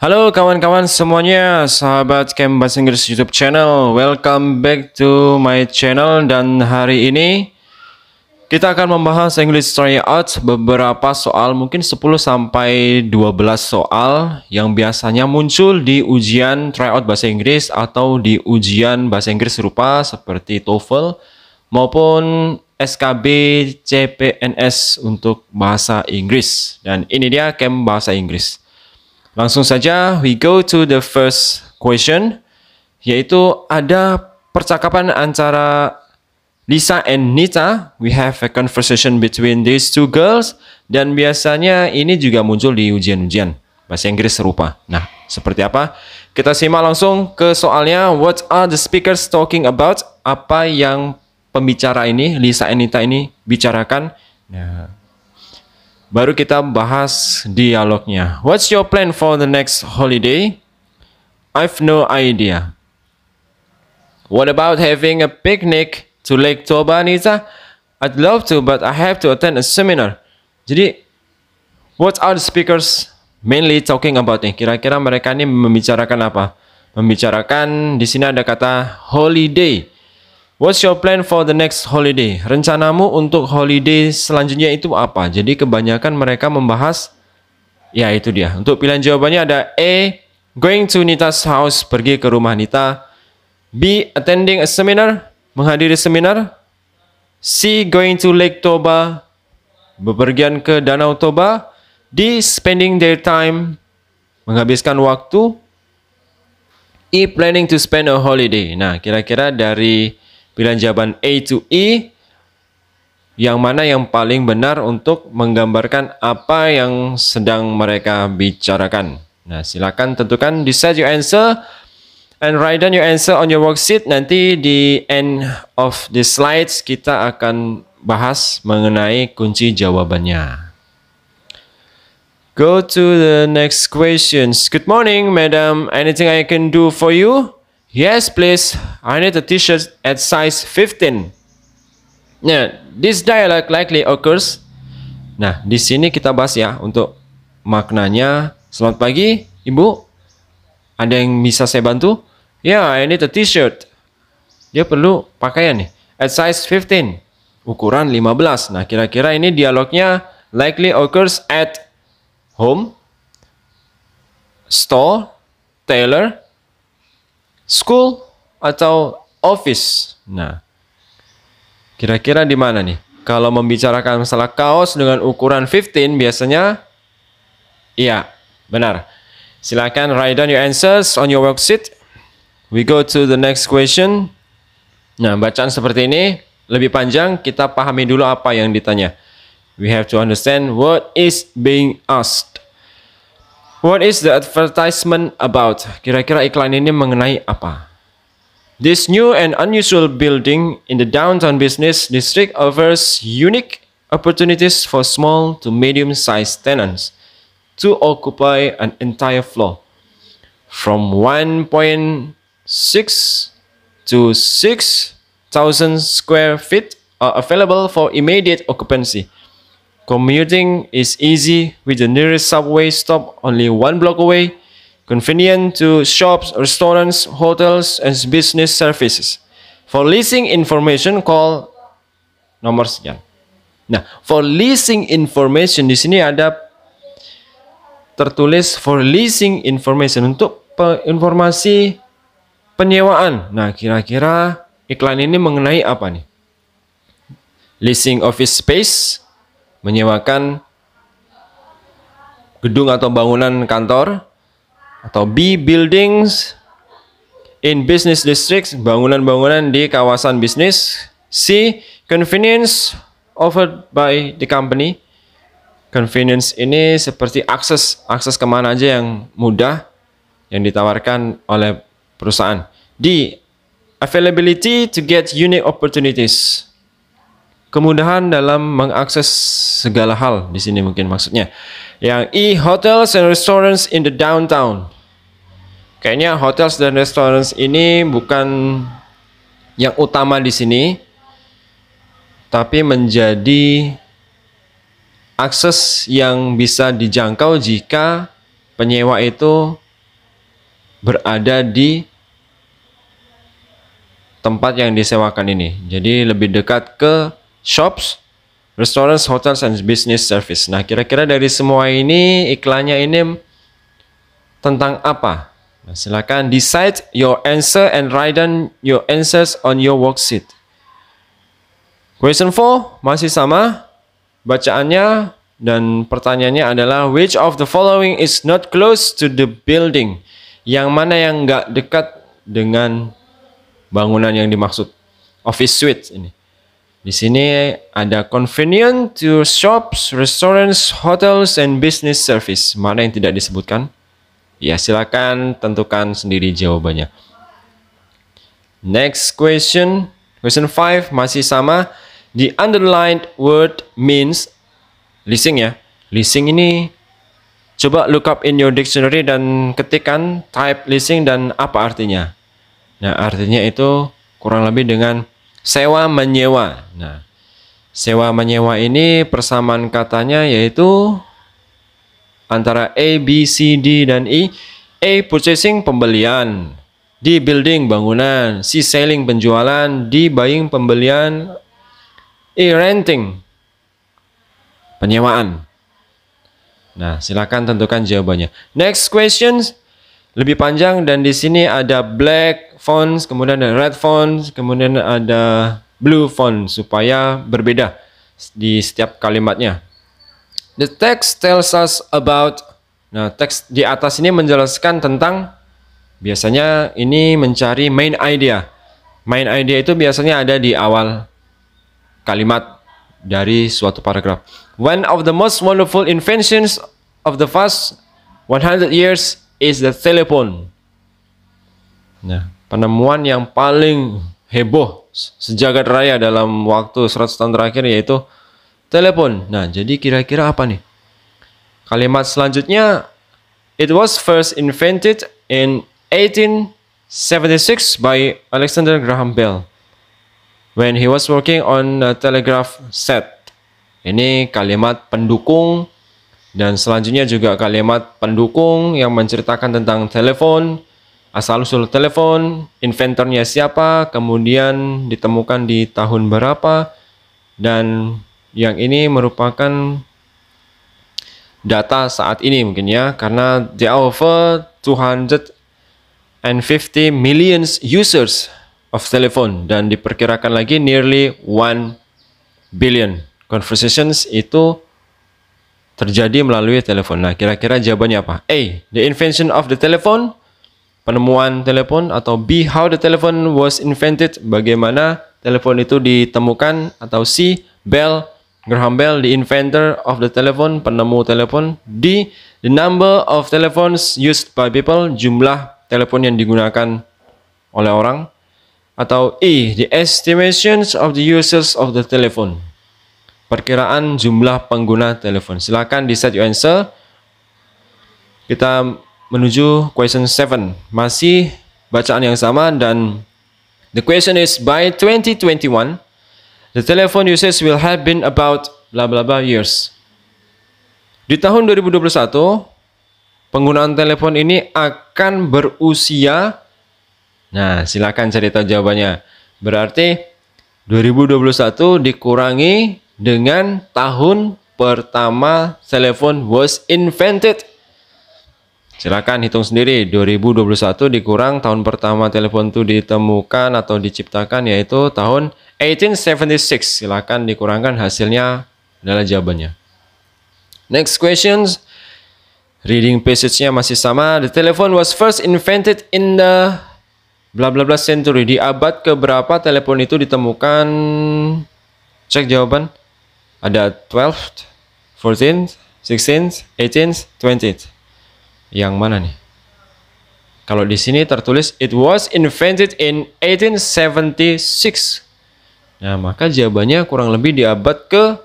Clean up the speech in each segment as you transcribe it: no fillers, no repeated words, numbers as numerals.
Halo kawan-kawan semuanya, sahabat Camp Bahasa Inggris YouTube channel. Welcome back to my channel. Dan hari ini kita akan membahas English Tryout, beberapa soal, mungkin 10 sampai 12 soal yang biasanya muncul di ujian tryout bahasa Inggris atau di ujian bahasa Inggris serupa seperti TOEFL maupun SKB CPNS untuk bahasa Inggris. Dan ini dia Camp Bahasa Inggris. Langsung saja, we go to the first question, yaitu ada percakapan antara Lisa and Nita. We have a conversation between these two girls, dan biasanya ini juga muncul di ujian-ujian bahasa Inggris serupa. Nah, seperti apa? Kita simak langsung ke soalnya. What are the speakers talking about? Apa yang pembicara ini, Lisa and Nita ini, bicarakan? Nah, baru kita bahas dialognya. What's your plan for the next holiday? I've no idea. What about having a picnic to Lake Toba, Nita? I'd love to, but I have to attend a seminar. Jadi, what are the speakers mainly talking about nih? Kira-kira mereka ini membicarakan apa? Membicarakan, di sini ada kata holiday. What's your plan for the next holiday? Rencanamu untuk holiday selanjutnya itu apa? Jadi kebanyakan mereka membahas, ya itu dia. Untuk pilihan jawabannya ada A, going to Nita's house, pergi ke rumah Nita. B, attending a seminar, menghadiri seminar. C, going to Lake Toba, bepergian ke Danau Toba. D, spending their time, menghabiskan waktu. E, planning to spend a holiday. Nah, kira-kira dari pilihan jawaban A to E, yang mana yang paling benar untuk menggambarkan apa yang sedang mereka bicarakan? Nah, silakan tentukan, decide your answer and write down your answer on your worksheet. Nanti di end of the slides kita akan bahas mengenai kunci jawabannya. Go to the next questions. Good morning, madam. Anything I can do for you? Yes, please. I need a t-shirt at size 15. Nah, this dialogue likely occurs. Nah, di sini kita bahas ya untuk maknanya. Selamat pagi, Ibu. Ada yang bisa saya bantu? Yeah, I need a t-shirt. Dia perlu pakaian nih. At size 15. Ukuran 15. Nah, kira-kira ini dialognya likely occurs at home, store, tailor, school, atau office. Nah, kira-kira di mana nih? Kalau membicarakan masalah kaos dengan ukuran 15 biasanya, iya, benar. Silakan write down your answers on your worksheet. We go to the next question. Nah, bacaan seperti ini lebih panjang, kita pahami dulu apa yang ditanya. We have to understand what is being asked. What is the advertisement about? Kira-kira iklan ini mengenai apa? This new and unusual building in the downtown business district offers unique opportunities for small to medium-sized tenants to occupy an entire floor. From 1.6 to 6,000 square feet are available for immediate occupancy. Commuting is easy with the nearest subway stop only 1 block away. Convenient to shops, restaurants, hotels, and business services. For leasing information, call nomor sekian. Nah, for leasing information di sini ada tertulis for leasing information untuk informasi penyewaan. Nah, kira-kira iklan ini mengenai apa nih? Leasing office space, menyewakan gedung atau bangunan kantor. Atau B, buildings in business districts, bangunan-bangunan di kawasan bisnis. C, convenience offered by the company. Convenience ini seperti akses kemana aja yang mudah yang ditawarkan oleh perusahaan. D, availability to get unique opportunities. Kemudahan dalam mengakses segala hal di sini mungkin maksudnya. Yang E, hotels and restaurants in the downtown. Kayaknya hotels dan restaurants ini bukan yang utama di sini, tapi menjadi akses yang bisa dijangkau jika penyewa itu berada di tempat yang disewakan ini. Jadi lebih dekat ke shops, restaurants, hotels, and business service. Nah, kira-kira dari semua ini iklannya ini tentang apa? Nah, silakan decide your answer and write down your answers on your worksheet. Question 4 masih sama bacaannya dan pertanyaannya adalah which of the following is not close to the building? Yang mana yang nggak dekat dengan bangunan yang dimaksud? Office suite ini. Di sini ada convenient to shops, restaurants, hotels, and business service. Mana yang tidak disebutkan? Ya, silakan tentukan sendiri jawabannya. Next question. Question 5 masih sama. The underlined word means leasing ya. Leasing ini coba look up in your dictionary dan ketikkan type leasing dan apa artinya. Nah, artinya itu kurang lebih dengan sewa menyewa. Nah, sewa menyewa ini persamaan katanya yaitu antara A, B, C, D, dan E. A, purchasing, pembelian. D, building, bangunan. C, selling, penjualan. D, buying, pembelian. E, renting, penyewaan. Nah, silakan tentukan jawabannya. Next questions lebih panjang dan di sini ada black fonts, kemudian ada red fonts, kemudian ada blue font supaya berbeda di setiap kalimatnya. The text tells us about. Nah, teks di atas ini menjelaskan tentang, biasanya ini mencari main idea. Main idea itu biasanya ada di awal kalimat dari suatu paragraf. One of the most wonderful inventions of the past 100 years is the telephone. Nah, penemuan yang paling heboh sejagat raya dalam waktu 100 tahun terakhir yaitu telepon. Nah, jadi kira-kira apa nih? Kalimat selanjutnya, it was first invented in 1876 by Alexander Graham Bell when he was working on a telegraph set. Ini kalimat pendukung dan selanjutnya juga kalimat pendukung yang menceritakan tentang telepon, asal-usul telepon, inventornya siapa, kemudian ditemukan di tahun berapa, dan yang ini merupakan data saat ini mungkin ya, karena there are over 250 million users of telephone dan diperkirakan lagi nearly 1 billion conversations itu terjadi melalui telepon. Nah, kira-kira jawabannya apa? A, the invention of the telephone, penemuan telepon, atau B, how the telephone was invented, bagaimana telepon itu ditemukan, atau C, Graham Bell, the inventor of the telephone, penemu telepon. D, the number of telephones used by people, jumlah telepon yang digunakan oleh orang. Atau E, the estimations of the users of the telephone, perkiraan jumlah pengguna telepon. Silakan decide your answer. Kita menuju question 7. Masih bacaan yang sama dan the question is by 2021 the telephone usage will have been about blah blah blah years. Di tahun 2021, penggunaan telepon ini akan berusia. Nah, silakan cari tahu jawabannya. Berarti 2021 dikurangi dengan tahun pertama telepon was invented. Silakan hitung sendiri. 2021 dikurang tahun pertama telepon itu ditemukan atau diciptakan yaitu tahun 1876. Silakan dikurangkan, hasilnya adalah jawabannya. Next questions. Reading passage-nya masih sama. The telephone was first invented in the bla bla bla century. Di abad keberapa telepon itu ditemukan? Cek jawaban. Ada 12th, 14th, 16th, 18th, 20th. Yang mana nih? Kalau di sini tertulis it was invented in 1876. Nah, maka jawabannya kurang lebih di abad ke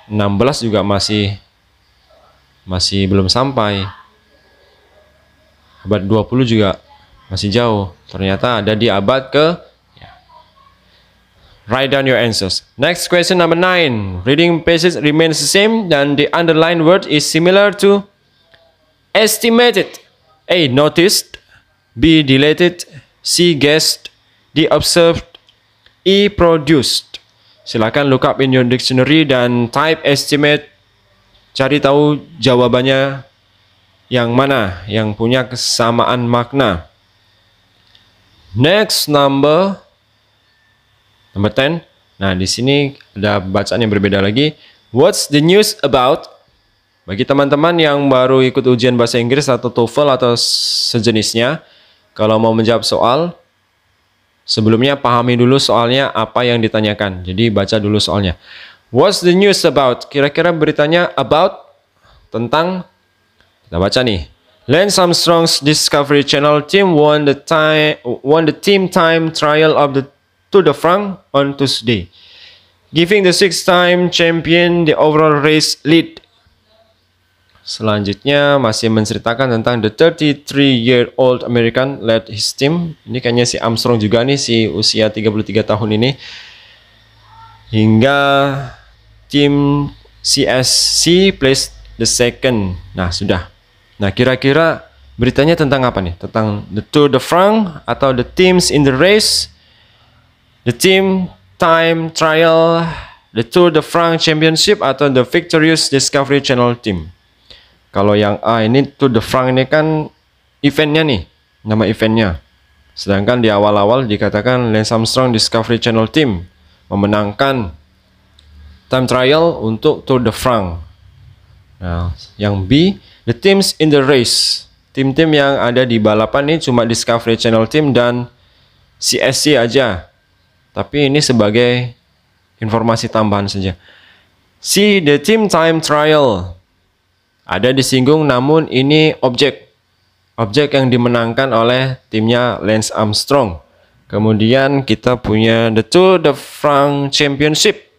16 juga masih belum sampai. Abad 20 juga masih jauh. Ternyata ada di abad ke Write down your answers. Next question number 9. Reading passage remains the same dan the underlined word is similar to estimated. A. Noticed. B. Deleted. C. Guessed. D. Observed. E. Produced. Silakan look up in your dictionary dan type estimate. Cari tahu jawabannya yang mana yang punya kesamaan makna. Next number 10. Nah, di sini ada bacaan yang berbeda lagi. What's the news about? Bagi teman-teman yang baru ikut ujian bahasa Inggris atau TOEFL atau sejenisnya, kalau mau menjawab soal, sebelumnya pahami dulu soalnya apa yang ditanyakan. Jadi baca dulu soalnya. What's the news about? Kira-kira beritanya about tentang, kita baca nih. Lance Armstrong's Discovery Channel team won the team time trial of the Tour de France on Tuesday, giving the six-time champion the overall race lead. Selanjutnya masih menceritakan tentang the 33-year-old American led his team. Ini kayaknya si Armstrong juga nih, si usia 33 tahun ini. Hingga tim CSC placed the second. Nah, sudah. Nah, kira-kira beritanya tentang apa nih? Tentang the Tour de France atau the teams in the race, the team time trial, the Tour de France Championship, atau the Victorious Discovery Channel team. Kalau yang A ini Tour de France ini kan eventnya nih, nama eventnya. Sedangkan di awal-awal dikatakan Lance Armstrong Discovery Channel team memenangkan time trial untuk Tour de France. Nah, yang B, the teams in the race. Tim-tim yang ada di balapan ini cuma Discovery Channel team dan CSC aja. Tapi ini sebagai informasi tambahan saja. C, the team time trial. Ada disinggung namun ini objek yang dimenangkan oleh timnya Lance Armstrong. Kemudian kita punya the Tour de France Championship.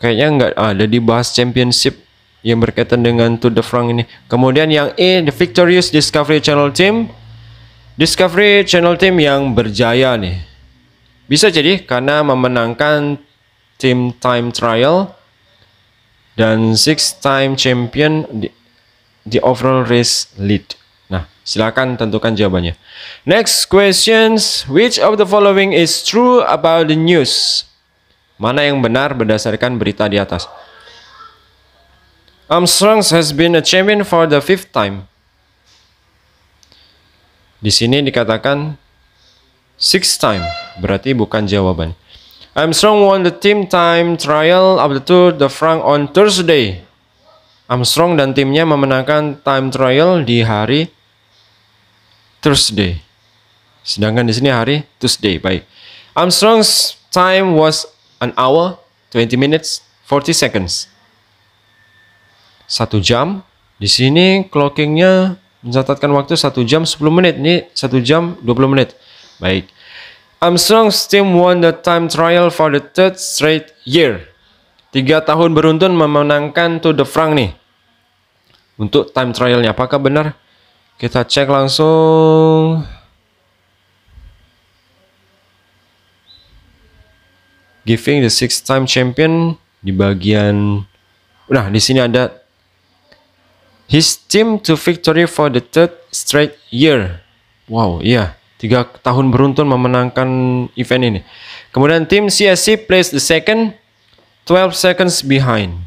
Kayaknya nggak ada dibahas championship yang berkaitan dengan Tour de France ini. Kemudian yang E, the Victorious Discovery Channel team. Discovery Channel team yang berjaya nih. Bisa jadi karena memenangkan tim time trial dan six-time champion the overall race lead. Nah, silakan tentukan jawabannya. Next questions. Which of the following is true about the news? Mana yang benar berdasarkan berita di atas? Armstrong has been a champion for the 5th time. Di sini dikatakan 6th time, berarti bukan jawaban. Armstrong won the team time trial of the Tour de France on Thursday. Armstrong dan timnya memenangkan time trial di hari Thursday. Sedangkan di sini hari Tuesday. Baik. Armstrong's time was 1 hour, 20 minutes, 40 seconds. 1 jam. Di sini clockingnya mencatatkan waktu 1 jam 10 menit. Ini 1 jam 20 menit. Baik. Armstrong's team won the time trial for the 3rd straight year. 3 tahun beruntun memenangkan Tour de France nih. Untuk time trialnya, apakah benar? Kita cek langsung. Giving the 6th-time champion di bagian. Nah, di sini ada his team to victory for the 3rd straight year. Wow, iya. 3 tahun beruntun memenangkan event ini. Kemudian tim CSC placed the second, 12 seconds behind.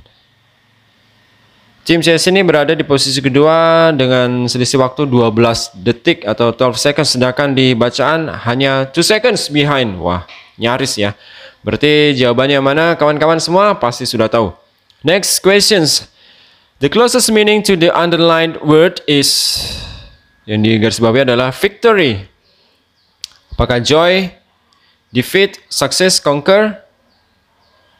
Tim CSC ini berada di posisi kedua dengan selisih waktu 12 detik atau 12 seconds. Sedangkan di bacaan hanya 2 seconds behind. Wah, nyaris ya. Berarti jawabannya mana kawan-kawan semua? Pasti sudah tahu. Next questions. The closest meaning to the underlined word is, yang di garis bawah adalah victory. Apakah joy, defeat, success, conquer,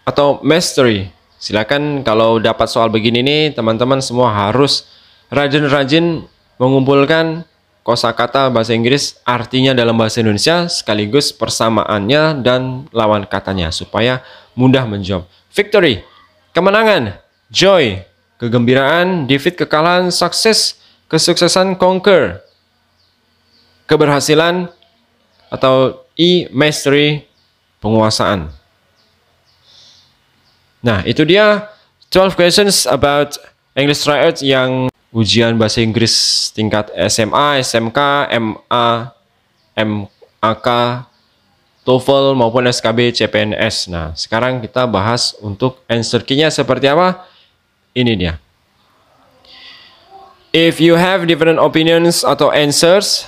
atau mastery? Silakan kalau dapat soal begini nih, teman-teman semua harus rajin-rajin mengumpulkan kosakata bahasa Inggris artinya dalam bahasa Indonesia sekaligus persamaannya dan lawan katanya supaya mudah menjawab. Victory, kemenangan. Joy, kegembiraan. Defeat, kekalahan. Success, kesuksesan. Conquer, keberhasilan. Atau E, mastery, penguasaan. Nah, itu dia 12 questions about English tryouts yang ujian bahasa Inggris tingkat SMA, SMK, MA, MAK, TOEFL maupun SKB, CPNS. Nah, sekarang kita bahas untuk answer key-nya seperti apa. Ini dia. If you have different opinions atau answers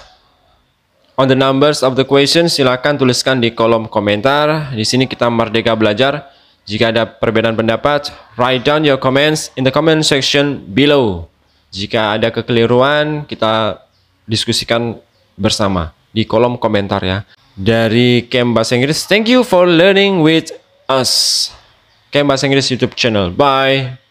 on the numbers of the question, silakan tuliskan di kolom komentar. Di sini kita merdeka belajar. Jika ada perbedaan pendapat, write down your comments in the comment section below. Jika ada kekeliruan, kita diskusikan bersama di kolom komentar ya. Dari Camp Bahasa Inggris, thank you for learning with us. Camp Bahasa Inggris YouTube channel. Bye.